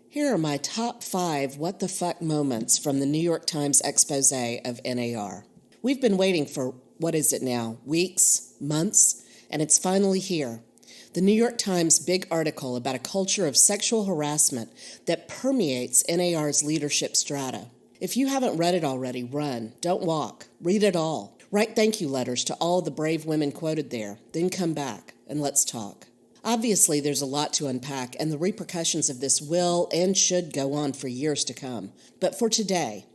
Here are my top 5 what the fuck moments from the New York Times exposé of NAR. We've been waiting for, what is it now, weeks, months, and it's finally here. The New York Times big article about a culture of sexual harassment that permeates NAR's leadership strata. If you haven't read it already, run, don't walk, read it all. Write thank you letters to all the brave women quoted there, then come back and let's talk. Obviously, there's a lot to unpack, and the repercussions of this will and should go on for years to come. But for today,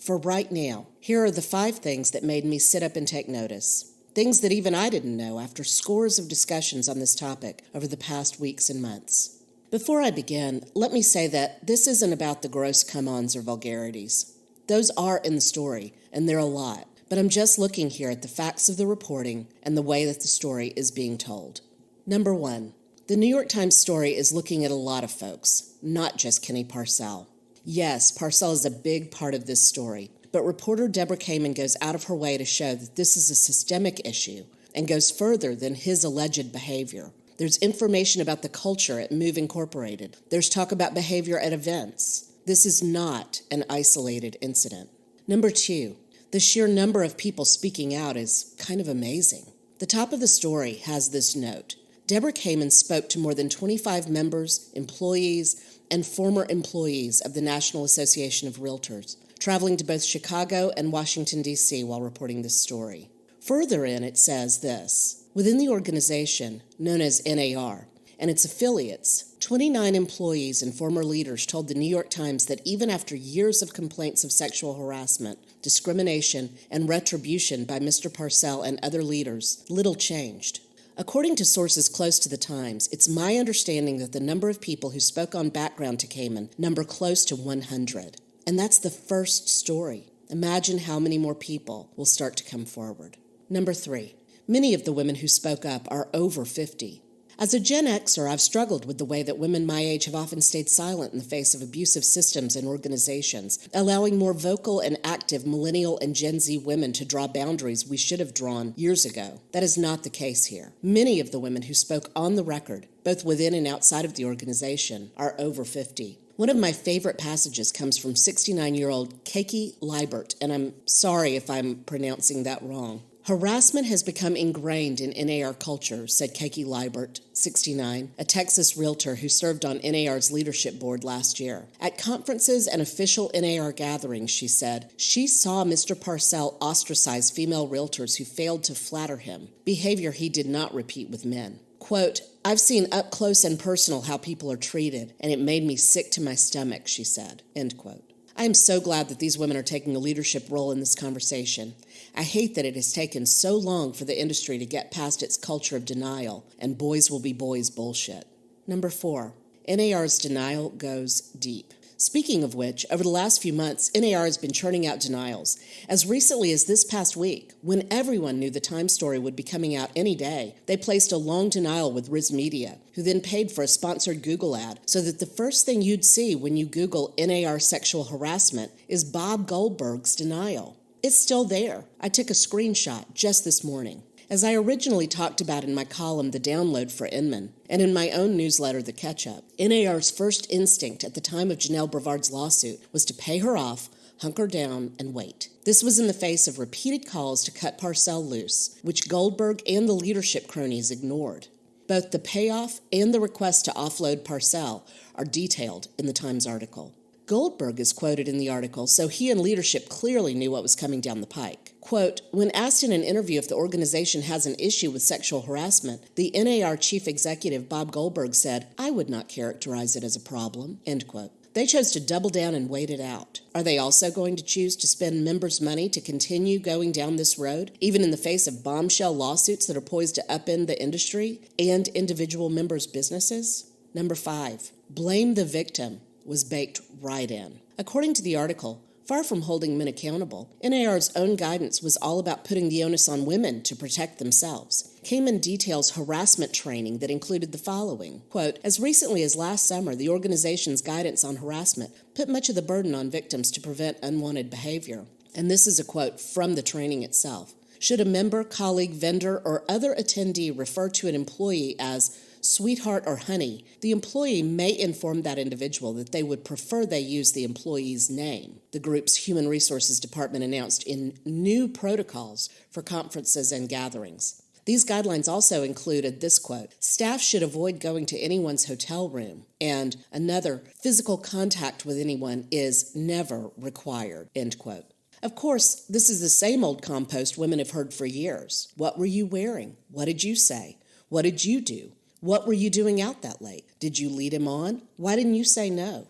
for right now, here are the 5 things that made me sit up and take notice. Things that even I didn't know after scores of discussions on this topic over the past weeks and months. Before I begin, let me say that this isn't about the gross come-ons or vulgarities. Those are in the story, and they're a lot. But I'm just looking here at the facts of the reporting and the way that the story is being told. Number 1. The New York Times story is looking at a lot of folks, not just Kenny Parcell. Yes, Parcell is a big part of this story, but reporter Deborah Kamen goes out of her way to show that this is a systemic issue and goes further than his alleged behavior. There's information about the culture at Move Incorporated. There's talk about behavior at events. This is not an isolated incident. Number 2, the sheer number of people speaking out is kind of amazing. The top of the story has this note. Deborah Kamen spoke to more than 25 members, employees, and former employees of the National Association of Realtors, traveling to both Chicago and Washington, D.C. while reporting this story. Further in, it says this. Within the organization, known as NAR, and its affiliates, 29 employees and former leaders told the New York Times that even after years of complaints of sexual harassment, discrimination, and retribution by Mr. Parcell and other leaders, little changed. According to sources close to the Times, it's my understanding that the number of people who spoke on background to Kamen number close to 100. And that's the first story. Imagine how many more people will start to come forward. Number 3, many of the women who spoke up are over 50. As a Gen Xer, I've struggled with the way that women my age have often stayed silent in the face of abusive systems and organizations, allowing more vocal and active millennial and Gen Z women to draw boundaries we should have drawn years ago. That is not the case here. Many of the women who spoke on the record, both within and outside of the organization, are over 50. One of my favorite passages comes from 69-year-old Kaki Liebert, and I'm sorry if I'm pronouncing that wrong. Harassment has become ingrained in NAR culture, said Kaki Liebert, 69, a Texas realtor who served on NAR's leadership board last year. At conferences and official NAR gatherings, she said, she saw Mr. Parcell ostracize female realtors who failed to flatter him, behavior he did not repeat with men. Quote, I've seen up close and personal how people are treated, and it made me sick to my stomach, she said, end quote. I am so glad that these women are taking a leadership role in this conversation. I hate that it has taken so long for the industry to get past its culture of denial and boys will be boys bullshit. Number 4, NAR's denial goes deep. Speaking of which, over the last few months, NAR has been churning out denials. As recently as this past week, when everyone knew the Times story would be coming out any day, they placed a long denial with Riz Media, who then paid for a sponsored Google ad so that the first thing you'd see when you Google NAR sexual harassment is Bob Goldberg's denial. It's still there. I took a screenshot just this morning. As I originally talked about in my column, The Download for Inman, and in my own newsletter, The Catch-Up, NAR's first instinct at the time of Janelle Brevard's lawsuit was to pay her off, hunker down, and wait. This was in the face of repeated calls to cut Parcell loose, which Goldberg and the leadership cronies ignored. Both the payoff and the request to offload Parcell are detailed in the Times article. Goldberg is quoted in the article, so he and leadership clearly knew what was coming down the pike. Quote, when asked in an interview if the organization has an issue with sexual harassment, the NAR chief executive, Bob Goldberg, said, I would not characterize it as a problem, end quote. They chose to double down and wait it out. Are they also going to choose to spend members' money to continue going down this road, even in the face of bombshell lawsuits that are poised to upend the industry and individual members' businesses? Number 5, blame the victim was baked right in. According to the article, far from holding men accountable, NAR's own guidance was all about putting the onus on women to protect themselves. Kamen details harassment training that included the following. Quote, as recently as last summer, the organization's guidance on harassment put much of the burden on victims to prevent unwanted behavior. And this is a quote from the training itself. Should a member, colleague, vendor, or other attendee refer to an employee as sweetheart, or honey, the employee may inform that individual that they would prefer they use the employee's name. The group's Human Resources Department announced in new protocols for conferences and gatherings. These guidelines also included this quote, "Staff should avoid going to anyone's hotel room," and another, "Physical contact with anyone is never required," end quote. Of course, this is the same old compost women have heard for years. What were you wearing? What did you say? What did you do? What were you doing out that late? Did you lead him on? Why didn't you say no?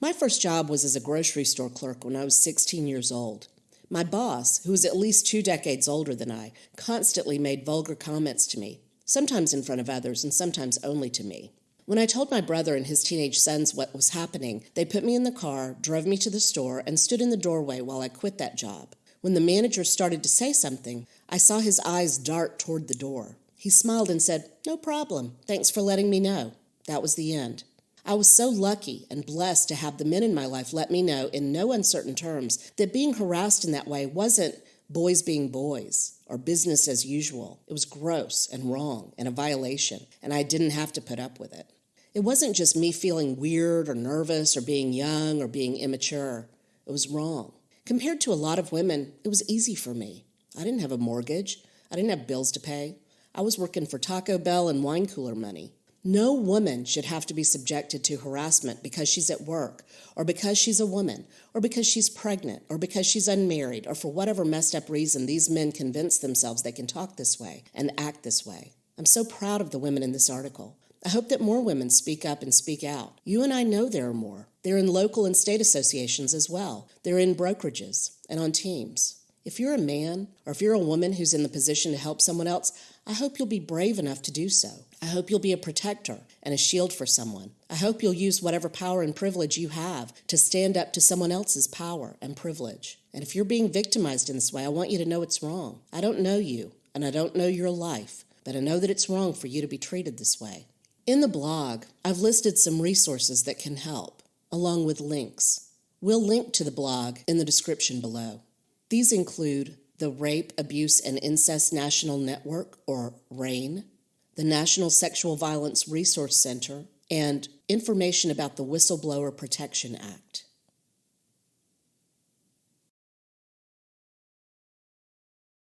My first job was as a grocery store clerk when I was 16 years old. My boss, who was at least 2 decades older than I, constantly made vulgar comments to me, sometimes in front of others and sometimes only to me. When I told my brother and his teenage sons what was happening, they put me in the car, drove me to the store, and stood in the doorway while I quit that job. When the manager started to say something, I saw his eyes dart toward the door. He smiled and said, "No problem. Thanks for letting me know." That was the end. I was so lucky and blessed to have the men in my life let me know in no uncertain terms that being harassed in that way wasn't boys being boys or business as usual. It was gross and wrong and a violation, and I didn't have to put up with it. It wasn't just me feeling weird or nervous or being young or being immature. It was wrong. Compared to a lot of women, it was easy for me. I didn't have a mortgage. I didn't have bills to pay. I was working for Taco Bell and wine cooler money. No woman should have to be subjected to harassment because she's at work, or because she's a woman, or because she's pregnant, or because she's unmarried, or for whatever messed up reason these men convince themselves they can talk this way and act this way. I'm so proud of the women in this article. I hope that more women speak up and speak out. You and I know there are more. They're in local and state associations as well. They're in brokerages and on teams. If you're a man, or if you're a woman who's in the position to help someone else, I hope you'll be brave enough to do so. I hope you'll be a protector and a shield for someone. I hope you'll use whatever power and privilege you have to stand up to someone else's power and privilege. And if you're being victimized in this way, I want you to know it's wrong. I don't know you, and I don't know your life, but I know that it's wrong for you to be treated this way. In the blog, I've listed some resources that can help, along with links. We'll link to the blog in the description below. These include the Rape, Abuse, and Incest National Network, or RAIN, the National Sexual Violence Resource Center, and information about the Whistleblower Protection Act.